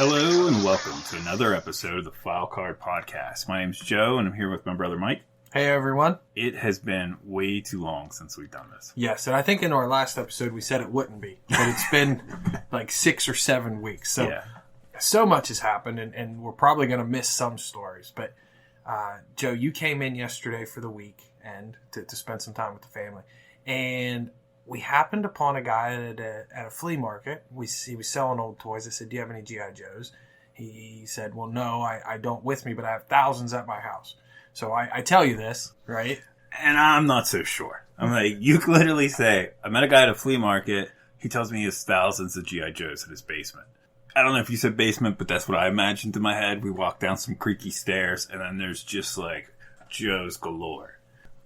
Hello and welcome to another episode of the File Card Podcast. My name's Joe and I'm here with my brother Mike. Hey everyone. It has been way too long since we've done this. Yes, and I think in our last episode we said it wouldn't be, but it's been like 6 or 7 weeks. So much has happened and we're probably going to miss some stories. But Joe, you came in yesterday for the weekend to spend some time with the family. And we happened upon a guy at a flea market. He was selling old toys. I said, do you have any G.I. Joes? He said, well, no, I don't with me, but I have thousands at my house. So I tell you this, right? And I'm not so sure. I'm like, you could literally say, I met a guy at a flea market. He tells me he has thousands of G.I. Joes in his basement. I don't know if you said basement, but that's what I imagined in my head. We walk down some creaky stairs, and then there's just like Joes galore.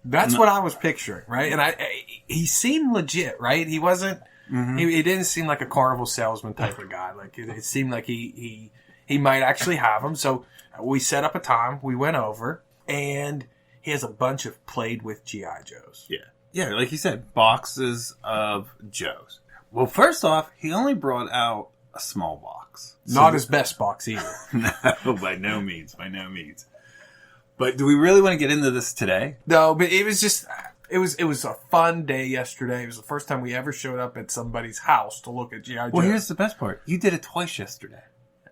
That's what I was picturing, right? And he seemed legit, right? He wasn't. Mm-hmm. He didn't seem like a carnival salesman type of guy. Like it seemed like he might actually have them. So we set up a time. We went over, and he has a bunch of played with G.I. Joes. Yeah, like you said, boxes of Joes. Well, first off, he only brought out a small box. Not his best box either. No, by no means. But do we really want to get into this today? No, but it was just, it was a fun day yesterday. It was the first time we ever showed up at somebody's house to look at G.I. Joe. Well, here's the best part. You did it twice yesterday.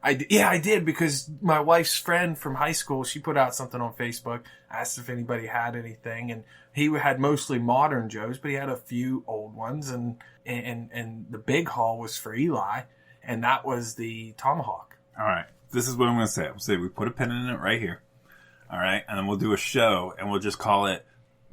I did because my wife's friend from high school, she put out something on Facebook, asked if anybody had anything, and he had mostly modern Joes, but he had a few old ones, and the big haul was for Eli, and that was the Tomahawk. All right. This is what I'm going to say. I'll say we put a pin in it right here. All right, and then we'll do a show, and we'll just call it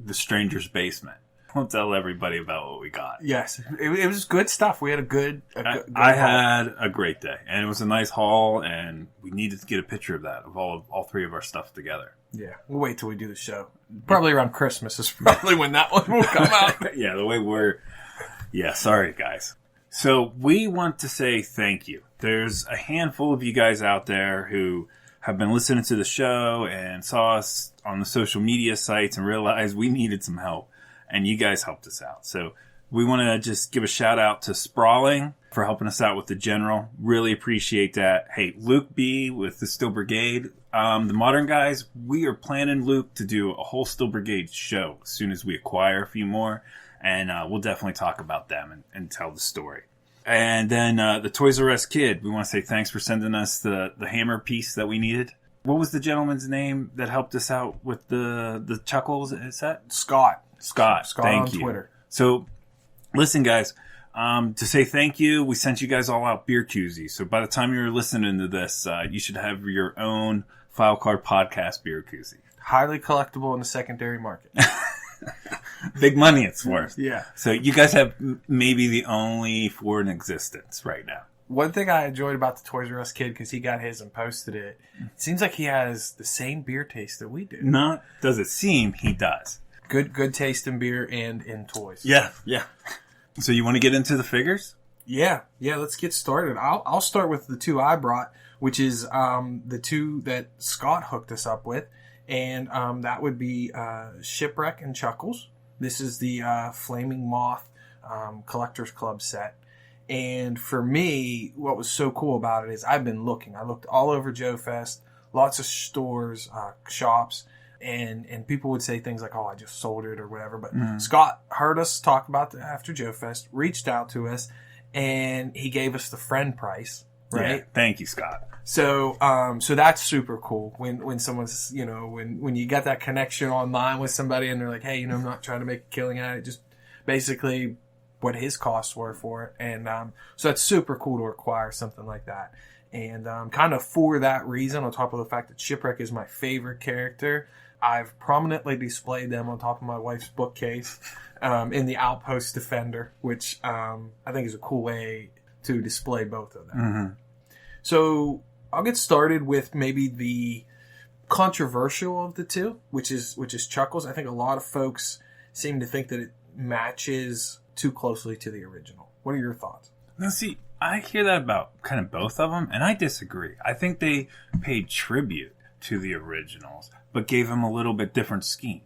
The Stranger's Basement. We'll tell everybody about what we got. Yes, it was good stuff. We had a good I had a great day, and it was a nice haul, and we needed to get a picture of that, of all three of our stuff together. Yeah, we'll wait till we do the show. Probably around Christmas is probably when that one will come out. Yeah, the way sorry, guys. So we want to say thank you. There's a handful of you guys out there who have been listening to the show and saw us on the social media sites and realized we needed some help. And you guys helped us out. So we want to just give a shout out to Sprawling for helping us out with the general. Really appreciate that. Hey, Luke B with the Still Brigade. The Modern guys, we are planning, Luke, to do a whole Still Brigade show as soon as we acquire a few more. And we'll definitely talk about them and tell the story. And then the Toys R Us Kid, we want to say thanks for sending us the hammer piece that we needed. What was the gentleman's name that helped us out with the Chuckles set? Scott, thank on you. Twitter. So, listen, guys, to say thank you, we sent you guys all out beer koozies. So by the time you're listening to this, you should have your own File Card Podcast beer koozie. Highly collectible in the secondary market. Big money it's worth. Yeah. So you guys have maybe the only 4 in existence right now. One thing I enjoyed about the Toys R Us Kid, because he got his and posted it, seems like he has the same beer taste that we do. Not does it seem, he does. Good taste in beer and in toys. Yeah. So you want to get into the figures? Yeah, let's get started. I'll start with the 2 I brought, which is the 2 that Scott hooked us up with. And that would be Shipwreck and Chuckles. This is the Flaming Moth Collectors Club set. And for me, what was so cool about it is I've been looking. I looked all over Joe Fest, lots of stores, shops, and people would say things like, oh, I just sold it or whatever. But Scott heard us talk about it after Joe Fest, reached out to us, and he gave us the friend price, right? Yeah, thank you, Scott. So that's super cool when someone's, when you get that connection online with somebody and they're like, hey, I'm not trying to make a killing at it, just basically what his costs were for it. And, so that's super cool to acquire something like that. And, kind of for that reason, on top of the fact that Shipwreck is my favorite character, I've prominently displayed them on top of my wife's bookcase, in the Outpost Defender, which, I think is a cool way to display both of them. Mm-hmm. So I'll get started with maybe the controversial of the 2, which is Chuckles. I think a lot of folks seem to think that it matches too closely to the original. What are your thoughts? Now, see, I hear that about kind of both of them, and I disagree. I think they paid tribute to the originals, but gave them a little bit different scheme.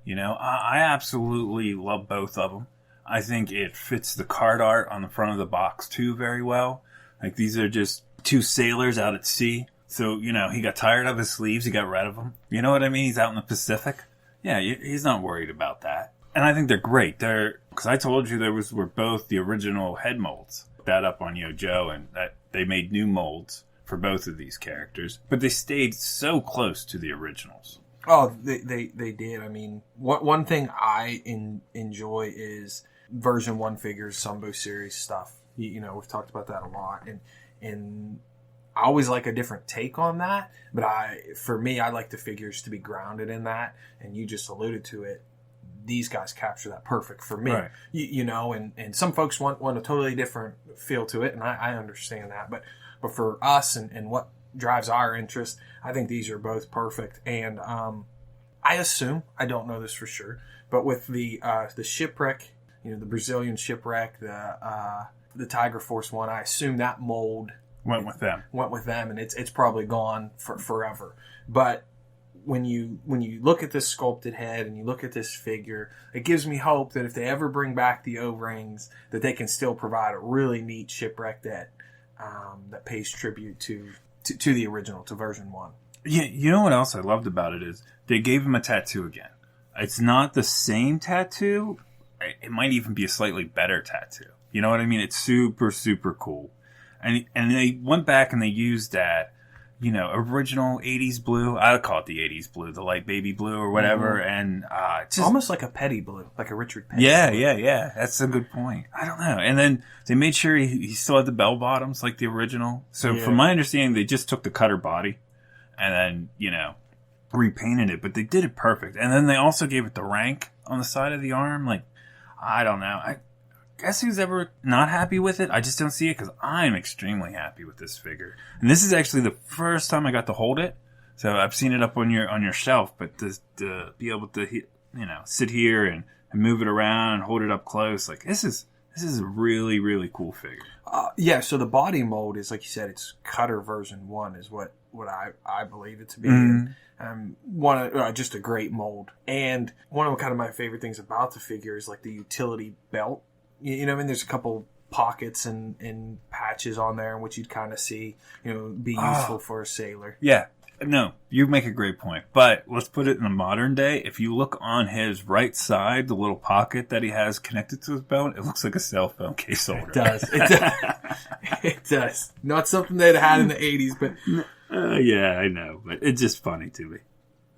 I absolutely love both of them. I think it fits the card art on the front of the box, too, very well. Like, these are just 2 sailors out at sea. So, you know, he got tired of his sleeves. He got rid of them. You know what I mean? He's out in the Pacific. Yeah, he's not worried about that. And I think they're great. Because I told you were both the original head molds. That up on Joe, and that they made new molds for both of these characters. But they stayed so close to the originals. Oh, they did. I mean, one thing I enjoy is version 1 figures, Sumbo series stuff. You know, we've talked about that a lot. And I always like a different take on that, but for me, I like the figures to be grounded in that, and you just alluded to it. These guys capture that perfect for me, right. You know, and some folks want a totally different feel to it, and I understand that, but for us and what drives our interest, I think these are both perfect, and I assume, I don't know this for sure, but with the Shipwreck, you know, the Brazilian Shipwreck, the Tiger Force one, I assume that mold went with them, and it's probably gone for forever. But when you look at this sculpted head and you look at this figure, it gives me hope that if they ever bring back the O-rings, that they can still provide a really neat Shipwreck that pays tribute to the original, to version 1. Yeah, you know what else I loved about it is they gave him a tattoo again. It's not the same tattoo. It might even be a slightly better tattoo. You know what I mean? It's super, super cool. And they went back and they used that, you know, original 80s blue. I call it the 80s blue, the light baby blue or whatever. Mm-hmm. And just almost like a Petty blue, like a Richard Petty. Yeah, blue. yeah. That's a good point. I don't know. And then they made sure he still had the bell bottoms like the original. So from my understanding, they just took the cutter body and then, you know, repainted it. But they did it perfect. And then they also gave it the rank on the side of the arm. Like, I don't know. I guess who's ever not happy with it? I just don't see it because I'm extremely happy with this figure. And this is actually the first time I got to hold it. So I've seen it up on your shelf, but to be able to, you know, sit here and move it around and hold it up close, like this is a really, really cool figure. Yeah, so the body mold is, like you said, it's Cutter version 1 is what I believe it to be. Mm-hmm. Just a great mold. And one of kind of my favorite things about the figure is like the utility belt. You know, I mean, there's a couple pockets and patches on there in which you'd kind of see, you know, be useful for a sailor. Yeah. No, you make a great point. But let's put it in the modern day. If you look on his right side, the little pocket that he has connected to his belt, it looks like a cell phone case holder. It does. It does. Not something they'd had in the 80s, but... yeah, I know. But it's just funny to me.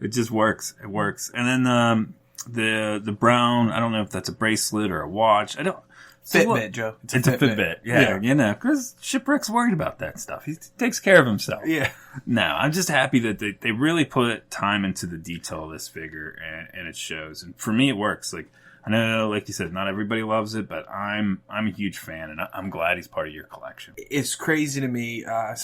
It just works. It works. And then the brown, I don't know if that's a bracelet or a watch. I don't... Fitbit, Joe. It's a Fitbit. Yeah, you know, because Shipwreck's worried about that stuff. He takes care of himself. Yeah. No, I'm just happy that they really put time into the detail of this figure, and it shows. And for me, it works. Like, I know, like you said, not everybody loves it, but I'm a huge fan, and I'm glad he's part of your collection. It's crazy to me. I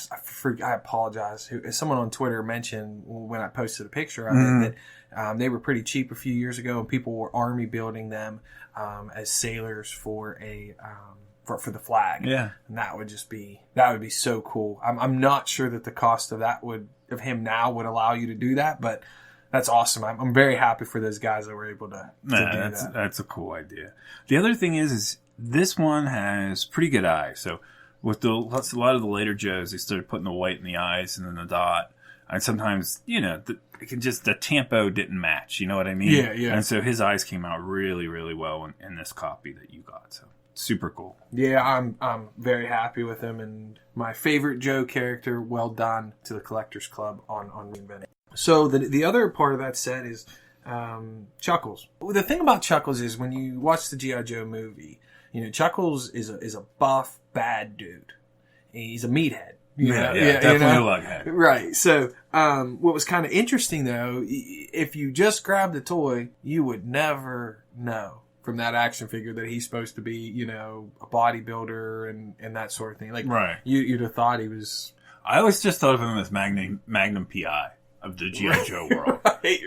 apologize. Someone on Twitter mentioned when I posted a picture of it that they were pretty cheap a few years ago, and people were army building them as sailors for for the flag. Yeah, and that would be so cool. I'm not sure that the cost of him now would allow you to do that, but that's awesome. I'm very happy for those guys that were able to do that. That's a cool idea. The other thing is this one has pretty good eyes. So with a lot of the later Joes, they started putting the white in the eyes and then the dot. And sometimes, you know, the tempo didn't match. You know what I mean? Yeah. And so his eyes came out really, really well in this copy that you got. So super cool. Yeah, I'm very happy with him. And my favorite Joe character, well done to the Collectors Club on reinventing. So the other part of that set is Chuckles. The thing about Chuckles is when you watch the G.I. Joe movie, you know, Chuckles is a buff, bad dude. He's a meathead. Yeah, definitely a lughead. Right. So, what was kind of interesting though, if you just grabbed the toy, you would never know from that action figure that he's supposed to be, you know, a bodybuilder and that sort of thing. Like, right. You'd have thought he was. I always just thought of him as Magnum PI of the G.I. Joe world.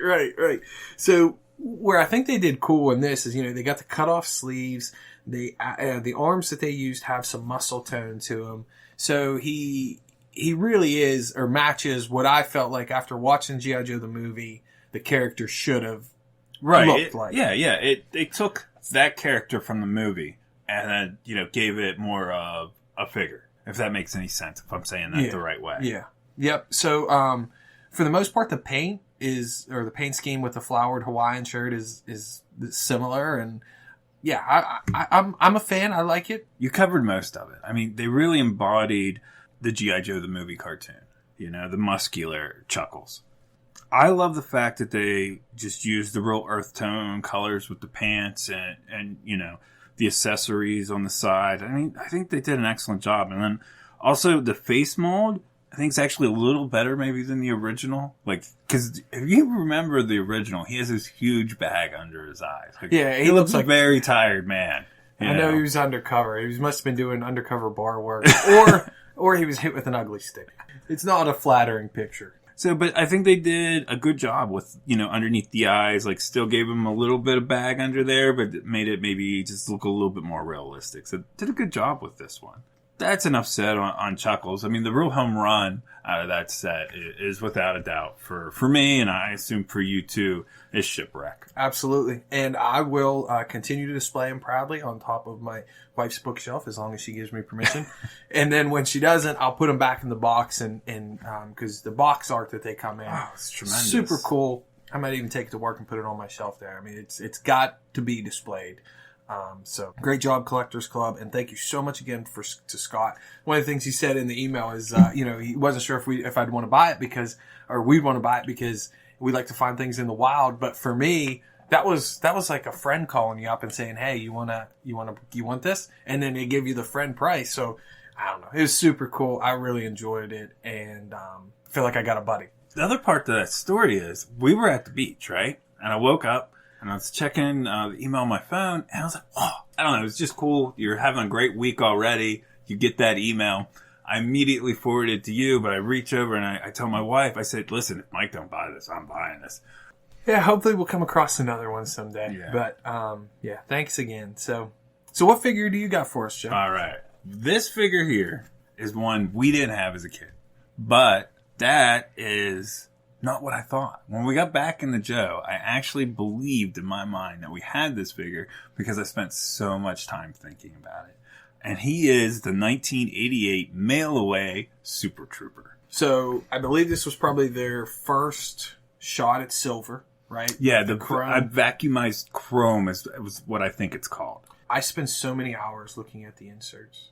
Right. So, where I think they did cool in this is, you know, they got the cut off sleeves. The arms that they used have some muscle tone to them. So he really is, or matches what I felt like after watching G.I. Joe the movie, the character should have looked like. Yeah. They took that character from the movie and then, you know, gave it more of a figure. if that makes any sense, if I'm saying that the right way. Yeah. Yep. So, for the most part, the paint scheme with the flowered Hawaiian shirt is similar, and yeah, I'm a fan. I like it. You covered most of it. I mean, they really embodied the G.I. Joe the movie cartoon. You know, the muscular Chuckles. I love the fact that they just used the real earth tone colors with the pants and you know, the accessories on the side. I mean, I think they did an excellent job. And then also the face mold, I think it's actually a little better maybe than the original. Like, because if you remember the original, he has this huge bag under his eyes. Like, yeah, he looks like a very tired man. I know he was undercover. He must have been doing undercover bar work. Or he was hit with an ugly stick. It's not a flattering picture. So, but I think they did a good job with, you know, underneath the eyes, like still gave him a little bit of bag under there, but made it maybe just look a little bit more realistic. So did a good job with this one. That's enough said on Chuckles. I mean, the real home run out of that set is without a doubt for me, and I assume for you too, is Shipwreck. Absolutely. And I will continue to display him proudly on top of my wife's bookshelf as long as she gives me permission. And then when she doesn't, I'll put them back in the box, and because the box art that they come in, it's tremendous. Super cool. I might even take it to work and put it on my shelf there. I mean, it's got to be displayed. So great job, Collectors Club, and thank you so much again to Scott. One of the things he said in the email is, you know, he wasn't sure if I'd want to buy it we'd want to buy it because we like to find things in the wild. But for me, that was like a friend calling you up and saying, "Hey, you want this?" And then they give you the friend price. So I don't know, it was super cool. I really enjoyed it, and feel like I got a buddy. The other part to that story is we were at the beach, right? And I woke up. And I was checking the email on my phone, and I was like, oh, I don't know, it was just cool. You're having a great week already. You get that email. I immediately forwarded it to you, but I reach over and I tell my wife, I said, listen, if Mike don't buy this, I'm buying this. Yeah, hopefully we'll come across another one someday. Yeah. But, yeah, thanks again. So what figure do you got for us, Joe? All right. This figure here is one we didn't have as a kid, but that is not what I thought. When we got back into Joe, I actually believed in my mind that we had this figure because I spent so much time thinking about it. And he is the 1988 mail-away Super Trooper. So I believe this was probably their first shot at silver, right? Yeah, the vacuumized chrome was what I think it's called. I spent so many hours looking at the inserts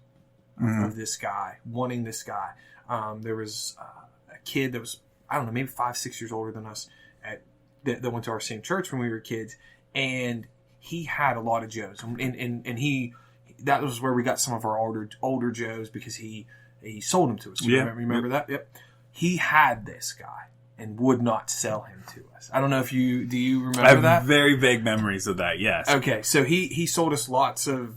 of this guy, wanting this guy. There was a kid that was, I don't know, maybe 5-6 years older than us that went to our same church when we were kids, and he had a lot of Joes, and he that was where we got some of our older Joes because he sold them to us. Remember that? Yep. He had this guy and would not sell him to us. I don't know if do you remember that? I have very vague memories of that. Yes. Okay, so he sold us lots of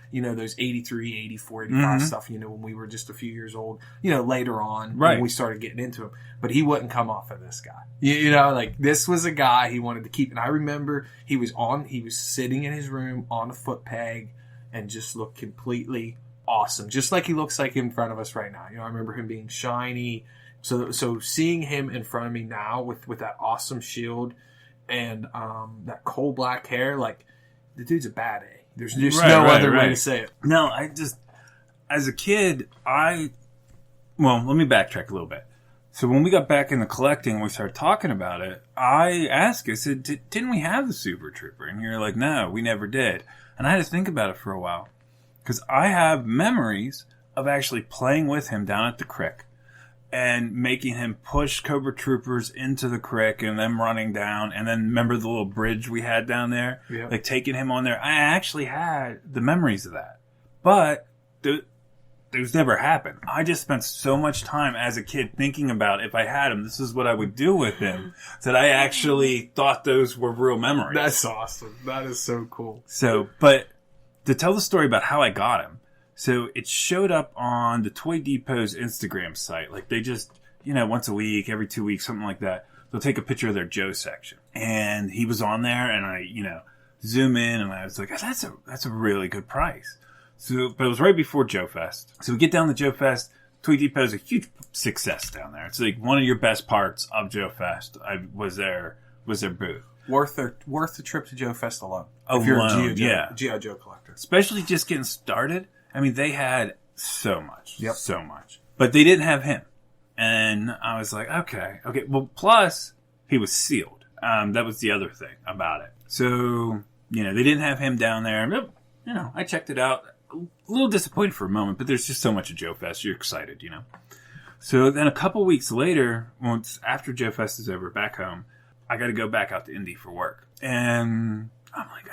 you know, those 83, 84, 85 stuff, you know, when we were just a few years old, you know, later on when we started getting into him. But he wouldn't come off of this guy. You know, like, this was a guy he wanted to keep. And I remember he was sitting in his room on a foot peg and just looked completely awesome. Just like he looks like in front of us right now. You know, I remember him being shiny. So seeing him in front of me now with that awesome shield and that coal black hair, like, the dude's a bad A. There's just no other way to say it. No, as a kid, let me backtrack a little bit. So when we got back into collecting and we started talking about it, I asked, I said, didn't we have the Super Trooper? And you're like, no, we never did. And I had to think about it for a while. Because I have memories of actually playing with him down at the creek and making him push Cobra Troopers into the creek and them running down. And then remember the little bridge we had down there? Yeah. Like taking him on there. I actually had the memories of that. But those never happened. I just spent so much time as a kid thinking about if I had him, this is what I would do with him. That I actually thought those were real memories. That's awesome. That is so cool. So, but to tell the story about how I got him, so it showed up on the Toy Depot's Instagram site. Like they just, you know, once a week, every 2 weeks, something like that. They'll take a picture of their Joe section. And he was on there and I, you know, zoom in and I was like, that's a really good price. So, but it was right before Joe Fest. So we get down to Joe Fest. Toy Depot is a huge success down there. It's like one of your best parts of Joe Fest. Was their booth. Worth the trip to Joe Fest alone. If you're a G.I. Joe collector. Especially just getting started. I mean, they had so much. Yep. So much. But they didn't have him. And I was like, okay. Well, plus, he was sealed. That was the other thing about it. So, they didn't have him down there. I checked it out. A little disappointed for a moment, but there's just so much at Joe Fest. You're excited, So then a couple weeks later, once after Joe Fest is over, back home, I got to go back out to Indy for work. And I'm like,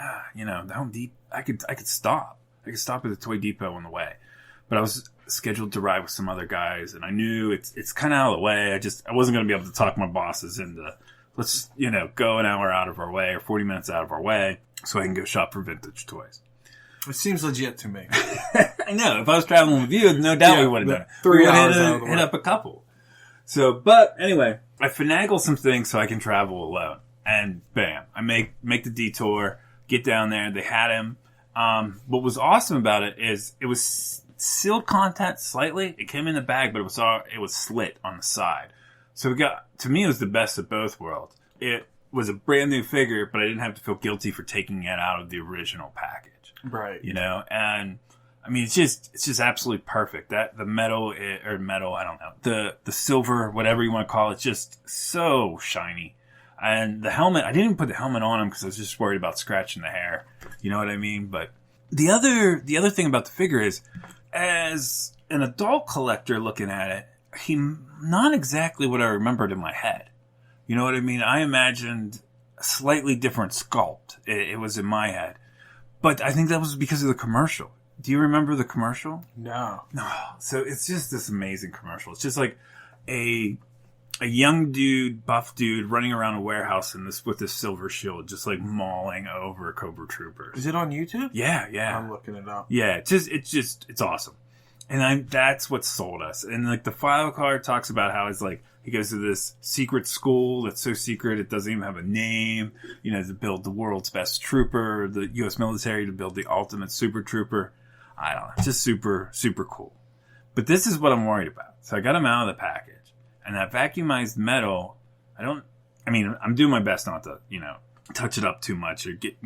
the Home Depot, I could stop. I could stop at the Toy Depot on the way. But I was scheduled to ride with some other guys, and I knew it's kind of out of the way. I wasn't going to be able to talk my bosses into, let's, go an hour out of our way or 40 minutes out of our way so I can go shop for vintage toys. It seems legit to me. I know. If I was traveling with you, no doubt we would have done it. 3 hours out of the way. Hit up a couple. So, but anyway, I finagle some things so I can travel alone. And bam, I make the detour, get down there. They had him. What was awesome about it is it was sealed content slightly. It came in the bag, but it was slit on the side. So to me, it was the best of both worlds. It was a brand new figure, but I didn't have to feel guilty for taking it out of the original package. Right. And I mean, it's just absolutely perfect. That the metal, I don't know, the silver, whatever you want to call it, just so shiny. And the helmet, I didn't even put the helmet on him because I was just worried about scratching the hair. You know what I mean? But the other thing about the figure is, as an adult collector looking at it, he not exactly what I remembered in my head. You know what I mean? I imagined a slightly different sculpt. It was in my head. But I think that was because of the commercial. Do you remember the commercial? No. So it's just this amazing commercial. It's just like a young dude, buff dude, running around a warehouse with this silver shield, just like mauling over Cobra Troopers. Is it on YouTube? Yeah. I'm looking it up. Yeah, it's awesome. And that's what sold us. And like the file card talks about how it's like he goes to this secret school that's so secret it doesn't even have a name, to build the world's best trooper, the U.S. military to build the ultimate super trooper. I don't know, just super, super cool. But this is what I'm worried about. So I got him out of the package. And that vacuumized metal, I'm doing my best not to, touch it up too much or get,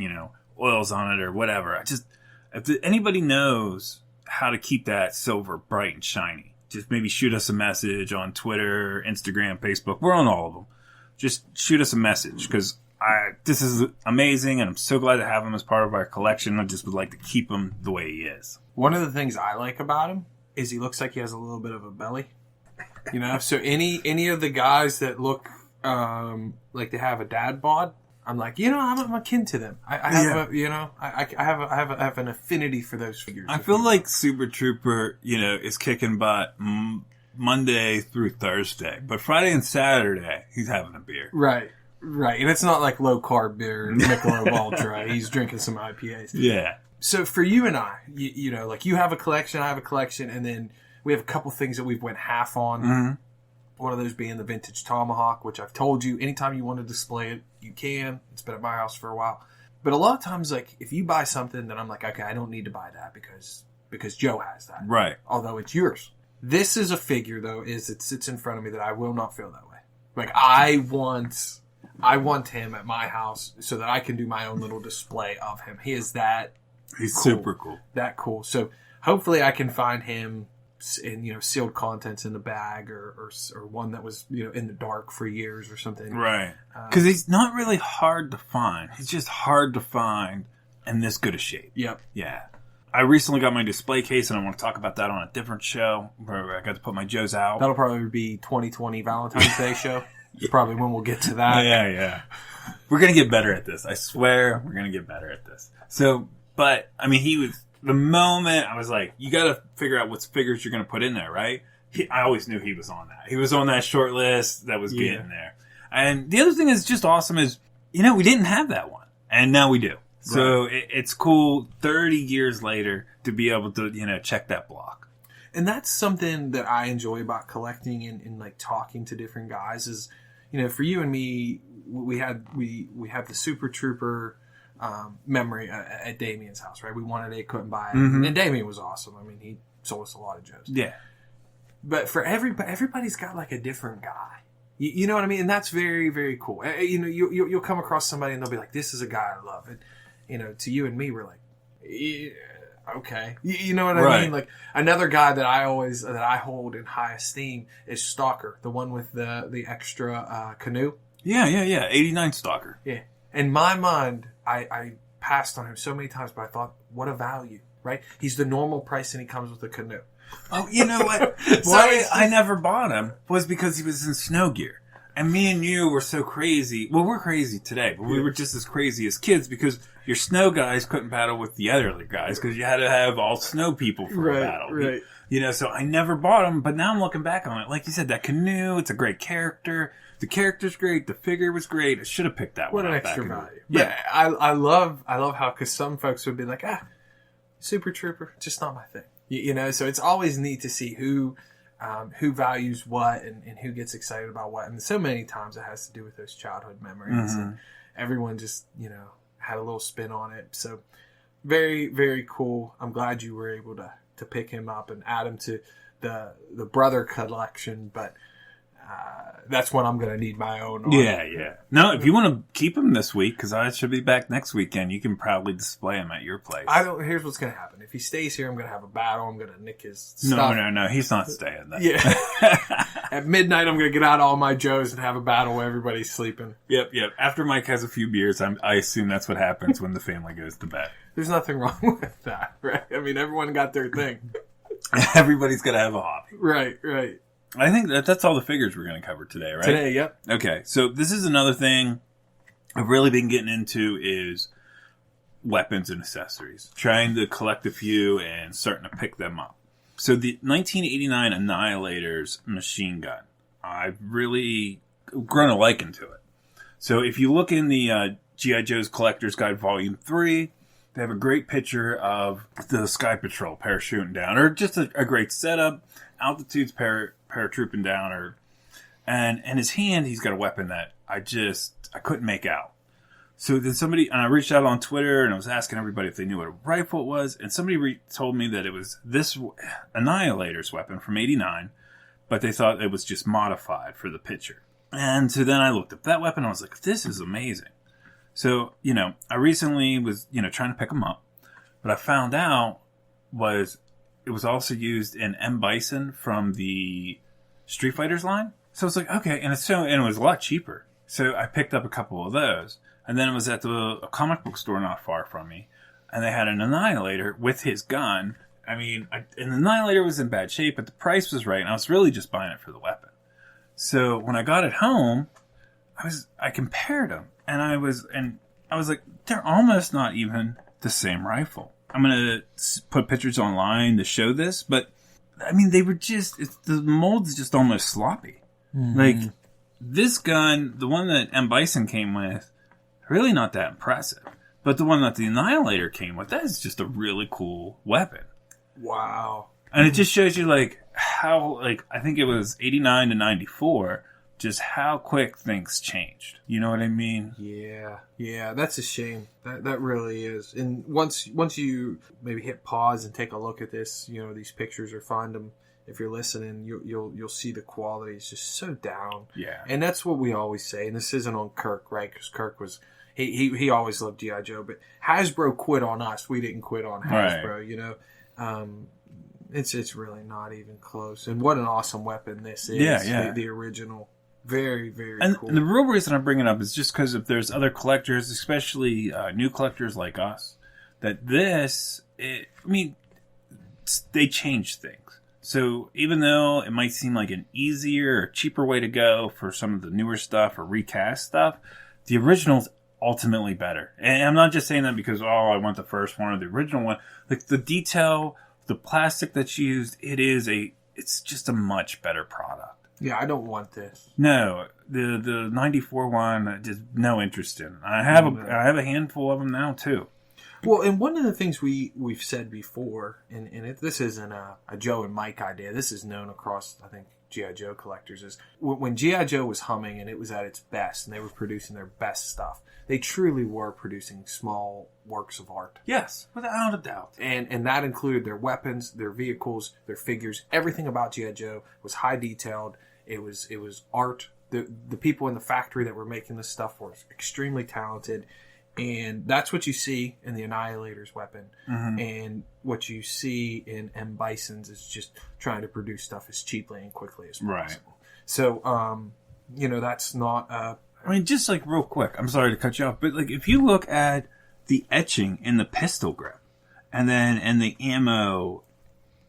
oils on it or whatever. If anybody knows how to keep that silver bright and shiny, just maybe shoot us a message on Twitter, Instagram, Facebook. We're on all of them. Just shoot us a message because this is amazing and I'm so glad to have him as part of our collection. I just would like to keep him the way he is. One of the things I like about him is he looks like he has a little bit of a belly. So any of the guys that look like they have a dad bod, I'm like, I'm akin to them. I have an affinity for those figures. I feel like Super Trooper, is kicking butt Monday through Thursday, but Friday and Saturday he's having a beer. Right, and it's not like low carb beer, Michelob Ultra. He's drinking some IPAs. Yeah. So for you and I, like you have a collection, I have a collection, and then we have a couple things that we've went half on. Mm-hmm. One of those being the vintage Tomahawk, which I've told you, anytime you want to display it, you can. It's been at my house for a while. But a lot of times, like, if you buy something, then I'm like, okay, I don't need to buy that because Joe has that. Right. Although it's yours. This is a figure, though, it sits in front of me that I will not feel that way. Like, I want him at my house so that I can do my own little display of him. He's cool, super cool. That cool. So hopefully I can find him in sealed contents in the bag or one that was in the dark for years or something, right? Because he's not really hard to find. He's just hard to find in this good a shape. Yep. Yeah. I recently got my display case, and I want to talk about that on a different show where I got to put my Joes out. That'll probably be 2020 Valentine's Day show. It's probably when we'll get to that. Yeah. We're gonna get better at this. I swear, we're gonna get better at this. So, but he was. The moment I was like, you got to figure out what figures you're going to put in there, right? I always knew he was on that. He was on that short list that was getting there. And the other thing is just awesome is, we didn't have that one. And now we do. Right. So it's cool 30 years later to be able to, check that block. And that's something that I enjoy about collecting and like talking to different guys is, for you and me, we have the Super Trooper memory at Damien's house, right? We wanted it, couldn't buy it. Mm-hmm. And Damien was awesome. He sold us a lot of Joes. Yeah. But for everybody's got like a different guy. You know what I mean? And that's very, very cool. You'll come across somebody and they'll be like, this is a guy I love. And, to you and me, we're like, Okay. You know what I mean? Like, another guy that I hold in high esteem is Stalker, the one with the extra canoe. Yeah. 89 Stalker. Yeah. In my mind, I passed on him so many times, but I thought, what a value, right? He's the normal price and he comes with a canoe. Oh, you know what? Why I never bought him was because he was in snow gear. And me and you were so crazy. Well, we're crazy today, but we were just as crazy as kids because your snow guys couldn't battle with the other guys because you had to have all snow people for a battle. Right. You know, so I never bought him, but now I'm looking back on it. Like you said, that canoe, it's a great character. The character's great. The figure was great. I should have picked that one up. What an extra value. Yeah, I love how, because some folks would be like, Super Trooper, just not my thing. You know, so it's always neat to see who values what and who gets excited about what. And so many times it has to do with those childhood memories. Mm-hmm. And everyone just, had a little spin on it. So very, very cool. I'm glad you were able to pick him up and add him to the brother collection. But that's when I'm going to need my own on. Yeah. No, if you want to keep him this week, because I should be back next weekend, you can probably display him at your place. Here's what's going to happen. If he stays here, I'm going to have a battle. I'm going to nick his stuff. No. He's not staying there. Yeah. At midnight, I'm going to get out all my Joes and have a battle while everybody's sleeping. Yep. After Mike has a few beers, I assume that's what happens when the family goes to bed. There's nothing wrong with that, right? I mean, everyone got their thing. Everybody's got to have a hobby. Right. I think that's all the figures we're going to cover today, right? Today, yep. Okay, so this is another thing I've really been getting into is weapons and accessories. Trying to collect a few and starting to pick them up. So the 1989 Annihilator's machine gun, I've really grown a liking to it. So if you look in the G.I. Joe's Collector's Guide Volume 3, they have a great picture of the Sky Patrol parachuting down, or just a great setup. Altitude's paratrooping down, and in his hand he's got a weapon that I couldn't make out. So then I reached out on Twitter and I was asking everybody if they knew what a rifle it was, and somebody told me that it was this Annihilator's weapon from '89, but they thought it was just modified for the picture. And so then I looked up that weapon and I was like, this is amazing. So, I recently was, trying to pick them up, but I found out it was also used in M. Bison from the Street Fighters line. So I was like, okay, and it was a lot cheaper. So I picked up a couple of those, and then it was at a comic book store not far from me, and they had an Annihilator with his gun. I mean, and the Annihilator was in bad shape, but the price was right, and I was really just buying it for the weapon. So when I got it home, I compared them, and I was like, they're almost not even the same rifle. I'm going to put pictures online to show this, but I mean, they were the mold's just almost sloppy. Mm-hmm. Like, this gun, the one that M. Bison came with, really not that impressive. But the one that the Annihilator came with, that is just a really cool weapon. Wow. And it just shows you, how, I think it was 89 to 94, just how quick things changed. You know what I mean? Yeah, that's a shame. That really is. And once you maybe hit pause and take a look at this, these pictures, or find them if you're listening, you'll see the quality is just so down. Yeah. And that's what we always say. And this isn't on Kirk, right? Because Kirk was he always loved G.I. Joe, but Hasbro quit on us. We didn't quit on Hasbro. Right. It's really not even close. And what an awesome weapon this is. Yeah. The original. Very, very cool. And the real reason I'm bringing it up is just because if there's other collectors, especially new collectors like us, that they change things. So even though it might seem like an easier or cheaper way to go for some of the newer stuff or recast stuff, the original's ultimately better. And I'm not just saying that because, I want the first one or the original one. Like, the detail, the plastic that's used, it's just a much better product. Yeah, I don't want this. No, the 94 one, just no interest in. I have a handful of them now too. Well, and one of the things we've said before, and this isn't a Joe and Mike idea. This is known across, I think, G.I. Joe collectors. Is when G.I. Joe was humming and it was at its best, and they were producing their best stuff. They truly were producing small works of art. Yes, without a doubt. And that included their weapons, their vehicles, their figures. Everything about G.I. Joe was high detailed. It was art. The people in the factory that were making this stuff were extremely talented. And that's what you see in the Annihilator's weapon. Mm-hmm. And what you see in M. Bison's is just trying to produce stuff as cheaply and quickly as possible. Right. So, that's not... I mean, just like real quick, I'm sorry to cut you off, but like if you look at the etching in the pistol grip, and then in the ammo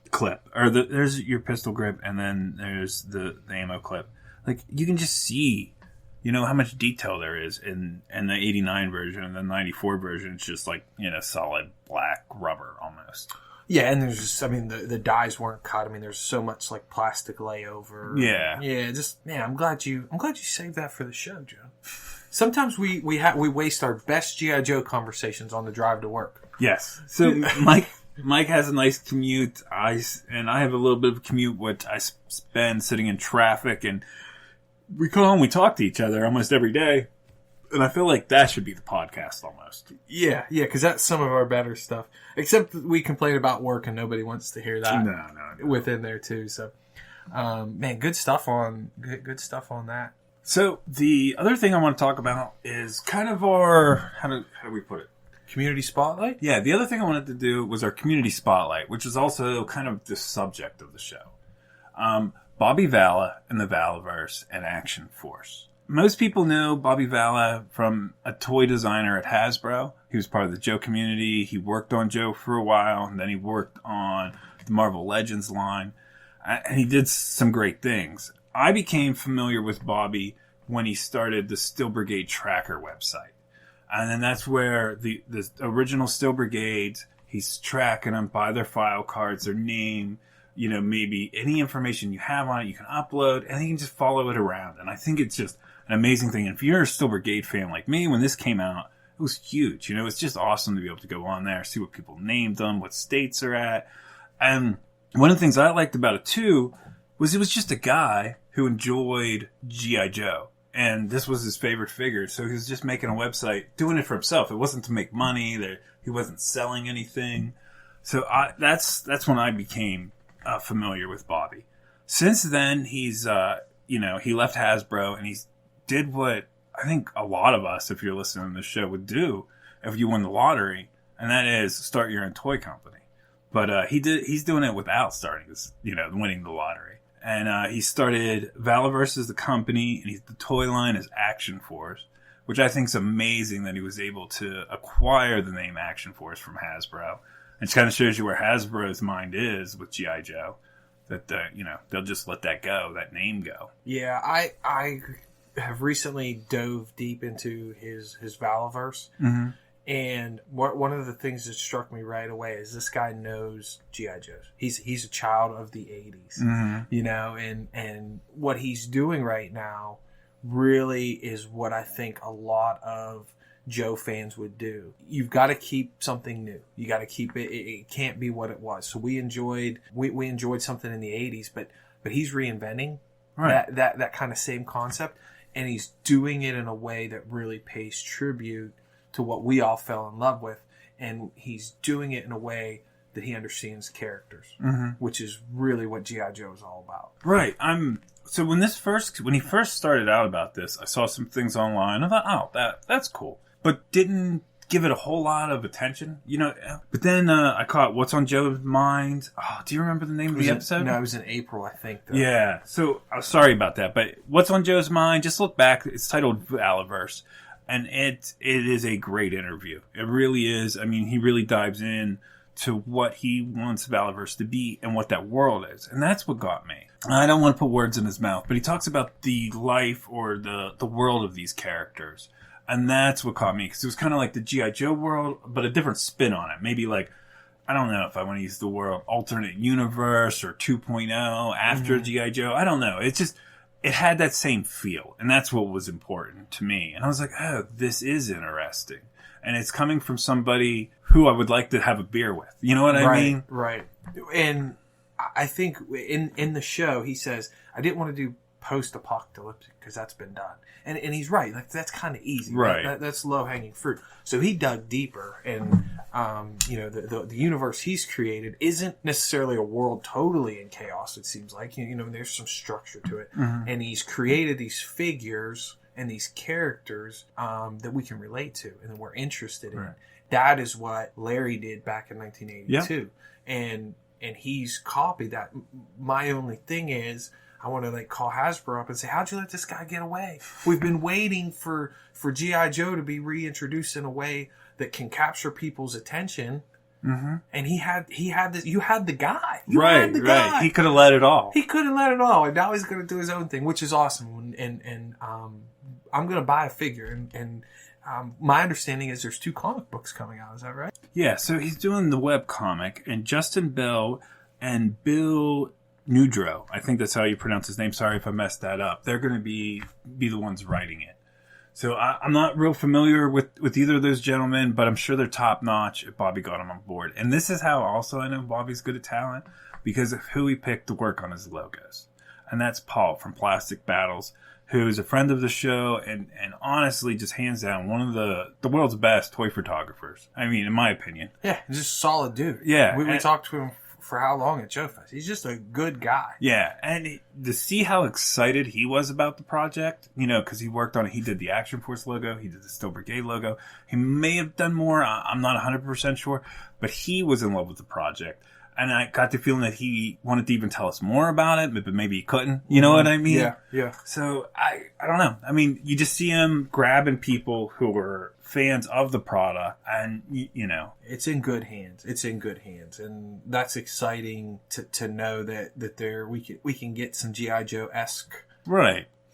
clip, or there's your pistol grip, and then there's the ammo clip, like you can just see, how much detail there is in the 89 version, and the 94 version, it's just like, solid black rubber almost. Yeah, and there's just, the dyes weren't cut. There's so much like plastic layover. Yeah. Yeah, I'm glad you saved that for the show, Joe. Sometimes we waste our best G.I. Joe conversations on the drive to work. Yes. So Mike has a nice commute. I have a little bit of a commute, which I spend sitting in traffic, and we come home, we talk to each other almost every day. And I feel like that should be the podcast almost. Yeah, because that's some of our better stuff. Except we complain about work and nobody wants to hear that. No. Within there too. So, man, good stuff on that. So the other thing I want to talk about is kind of our how do we put it? Community spotlight? Yeah, the other thing I wanted to do was our community spotlight, which is also kind of the subject of the show. Bobby Valla and the Valaverse and Action Force. Most people know Bobby Valla from a toy designer at Hasbro. He was part of the Joe community. He worked on Joe for a while, and then he worked on the Marvel Legends line. And he did some great things. I became familiar with Bobby when he started the Steel Brigade Tracker website. And then that's where the original Steel Brigades, he's tracking them by their file cards, their name, maybe any information you have on it, you can upload, and you can just follow it around. And I think it's just an amazing thing. And if you're a Steel Brigade fan like me, when this came out, it was huge. It's just awesome to be able to go on there, see what people named them, what states they're at. And one of the things I liked about it too was it was just a guy who enjoyed G.I. Joe. And this was his favorite figure. So he was just making a website, doing it for himself. It wasn't to make money. He wasn't selling anything. So that's when I became familiar with Bobby. Since then, he's, he left Hasbro and he's did what I think a lot of us, if you're listening to this show, would do if you won the lottery, and that is start your own toy company. But he's doing it without starting this, winning the lottery. And he started Valaverse as the company, and the toy line is Action Force, which I think is amazing that he was able to acquire the name Action Force from Hasbro. It kind of shows you where Hasbro's mind is with G.I. Joe, that they'll just let that go, that name go. Yeah, I have recently dove deep into his Valaverse, mm-hmm. and one of the things that struck me right away is this guy knows G.I. Joes. He's a child of the 80s, mm-hmm. And what he's doing right now really is what I think a lot of Joe fans would do. You've got to keep something new. You got to keep it. It can't be what it was. So we enjoyed something in the 80s, but he's reinventing that kind of same concept. And he's doing it in a way that really pays tribute to what we all fell in love with. And he's doing it in a way that he understands characters, mm-hmm. which is really what G.I. Joe is all about. Right. So when he first started out about this, I saw some things online. I thought, that's cool. But didn't give it a whole lot of attention, But then I caught What's on Joe's Mind. Oh, do you remember the name of the episode? No, it was in April, I think. Though. Yeah. So I'm sorry about that. But What's on Joe's Mind? Just look back. It's titled Valaverse, and it is a great interview. It really is. He really dives in to what he wants Valaverse to be and what that world is, and that's what got me. I don't want to put words in his mouth, but he talks about the life or the world of these characters. And that's what caught me, because it was kind of like the G.I. Joe world, but a different spin on it. Maybe like, I don't know if I want to use the word alternate universe or 2.0 after mm-hmm. G.I. Joe. I don't know. It had that same feel. And that's what was important to me. And I was like, oh, this is interesting. And it's coming from somebody who I would like to have a beer with. You know what I mean? Right. And I think in the show, he says, I didn't want to do post-apocalyptic because that's been done. And he's right. Like, that's kind of easy. Right. That's low-hanging fruit. So he dug deeper, and the universe he's created isn't necessarily a world totally in chaos. It seems like there's some structure to it, mm-hmm. and he's created these figures and these characters that we can relate to and that we're interested in. Right. That is what Larry did back in 1982. Yeah. And he's copied that. My only thing is, I want to call Hasbro up and say, how'd you let this guy get away? We've been waiting for G.I. Joe to be reintroduced in a way that can capture people's attention. Mm-hmm. And he had this. You had the guy. Right. He could have let it all. And now he's going to do his own thing, which is awesome. And I'm going to buy a figure. And my understanding is there's 2 comic books coming out. Is that right? Yeah. So he's doing the web comic, and Justin Bell and Bill Nudro, I think that's how you pronounce his name. Sorry if I messed that up. They're going to be the ones writing it. So I'm not real familiar with either of those gentlemen, but I'm sure they're top notch if Bobby got them on board. And this is how also I know Bobby's good at talent, because of who he picked to work on his logos. And that's Paul from Plastic Battles, who is a friend of the show and honestly just hands down one of the world's best toy photographers. I mean, in my opinion. Yeah, he's just a solid dude. Yeah. We talked to him for how long at Joe Fest. He's just a good guy. Yeah, and to see how excited he was about the project, because he worked on it. He did the Action Force logo. He did the Steel Brigade logo. He may have done more. I'm not 100% sure, but he was in love with the project. And I got the feeling that he wanted to even tell us more about it, but maybe he couldn't. You know what I mean? Yeah. So I don't know. I mean, you just see him grabbing people who were fans of the product, and it's in good hands. And that's exciting to know that there we can get some G.I. Joe-esque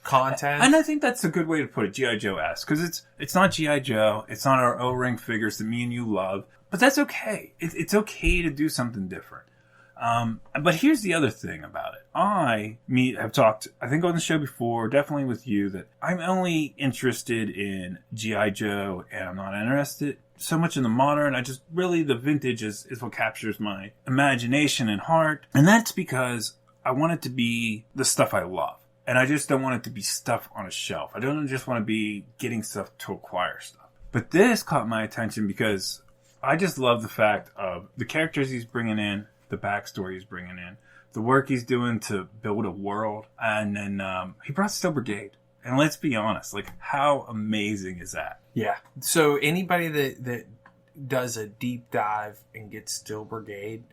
content. And I think that's a good way to put it, G.I. Joe-esque, because it's not G.I. Joe, it's not our O-ring figures that me and you love, but that's okay. It's okay to do something different. But here's the other thing about it. I have talked, I think on the show before, definitely with you, that I'm only interested in G.I. Joe, and I'm not interested so much in the modern. I just really, the vintage is what captures my imagination and heart. And that's because I want it to be the stuff I love. And I just don't want it to be stuff on a shelf. I don't just want to be getting stuff to acquire stuff. But this caught my attention because I just love the fact of the characters he's bringing in, the backstory he's bringing in, the work he's doing to build a world. And then he brought Steel Brigade. And let's be honest, how amazing is that? Yeah. So anybody that does a deep dive and gets Steel Brigade,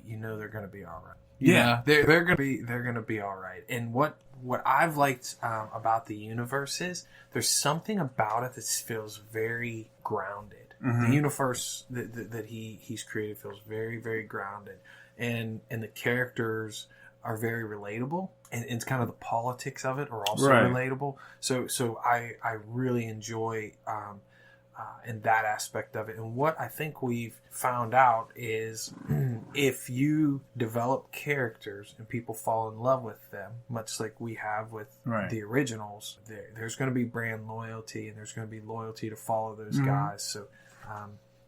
they're going to be all right. Yeah. They're going to be all right. And what I've liked about the universe is there's something about it that feels very grounded. Mm-hmm. The universe that he's created feels very, very grounded, and the characters are very relatable, and it's kind of the politics of it are also relatable. So I really enjoy in that aspect of it. And what I think we've found out is if you develop characters and people fall in love with them, much like we have with the originals, there's going to be brand loyalty, and there's going to be loyalty to follow those guys. So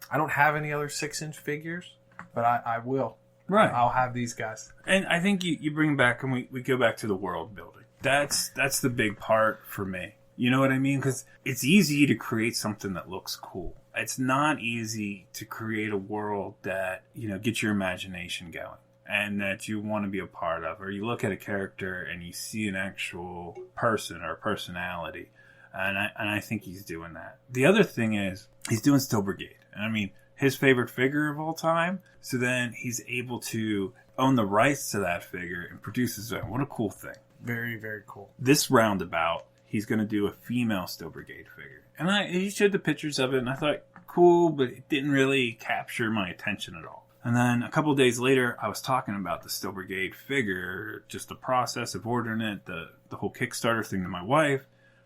I don't have any other 6-inch figures, but I will. Right. I'll have these guys. And I think you bring back, and we go back to the world building. That's the big part for me. You know what I mean? Because it's easy to create something that looks cool. It's not easy to create a world that, gets your imagination going and that you want to be a part of. Or you look at a character and you see an actual person or a personality. And I think he's doing that. The other thing is he's doing Steel Brigade. And I mean, his favorite figure of all time. So then he's able to own the rights to that figure and produce his own. What a cool thing. Very, very cool. This roundabout, he's going to do a female Steel Brigade figure. And he showed the pictures of it, and I thought, cool, but it didn't really capture my attention at all. And then a couple of days later, I was talking about the Steel Brigade figure, just the process of ordering it, the whole Kickstarter thing to my wife.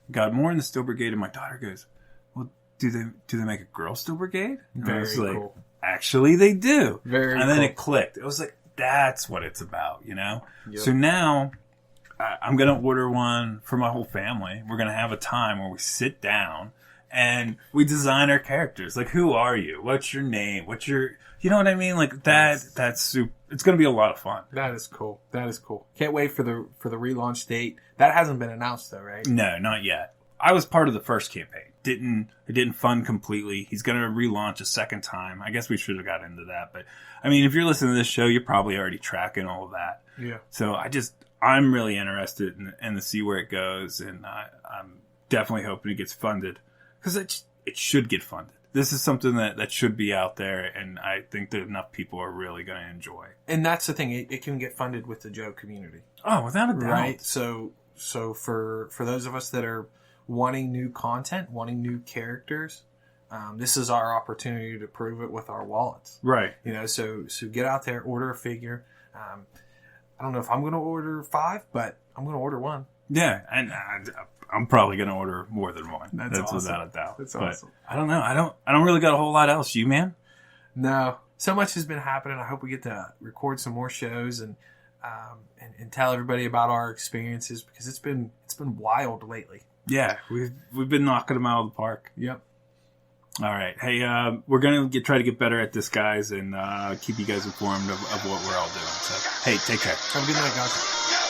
Got more in the Steel Brigade, and my daughter goes, well, do they make a girl Steel Brigade? And very I was cool. Actually, they do. Very and then it clicked. It was like, that's what it's about, Yep. So now I'm going to order one for my whole family. We're going to have a time where we sit down and we design our characters. Who are you? What's your name? You know what I mean? That's super. It's going to be a lot of fun. That is cool. Can't wait for the relaunch date. That hasn't been announced though, right? No, not yet. I was part of the first campaign. It didn't fund completely. He's going to relaunch a second time. I guess we should have got into that. But, I mean, if you're listening to this show, you're probably already tracking all of that. Yeah. So I'm really interested in to see where it goes. And I'm definitely hoping it gets funded because it should get funded. This is something that should be out there, and I think that enough people are really going to enjoy. And that's the thing; it can get funded with the Joe community. Oh, without a doubt. Right. So for those of us that are wanting new content, wanting new characters, this is our opportunity to prove it with our wallets. Right. You know, so get out there, order a figure. I don't know if I'm going to order 5, but I'm going to order 1. Yeah, and I'm probably going to order more than 1. That's awesome. Without a doubt. That's but awesome. I don't know. I don't really got a whole lot else. You, man? No. So much has been happening. I hope we get to record some more shows and tell everybody about our experiences because it's been wild lately. Yeah, we've been knocking them out of the park. Yep. All right. Hey, we're going to try to get better at this, guys, and keep you guys informed of what we're all doing. So, hey, take care. Have a good night, guys.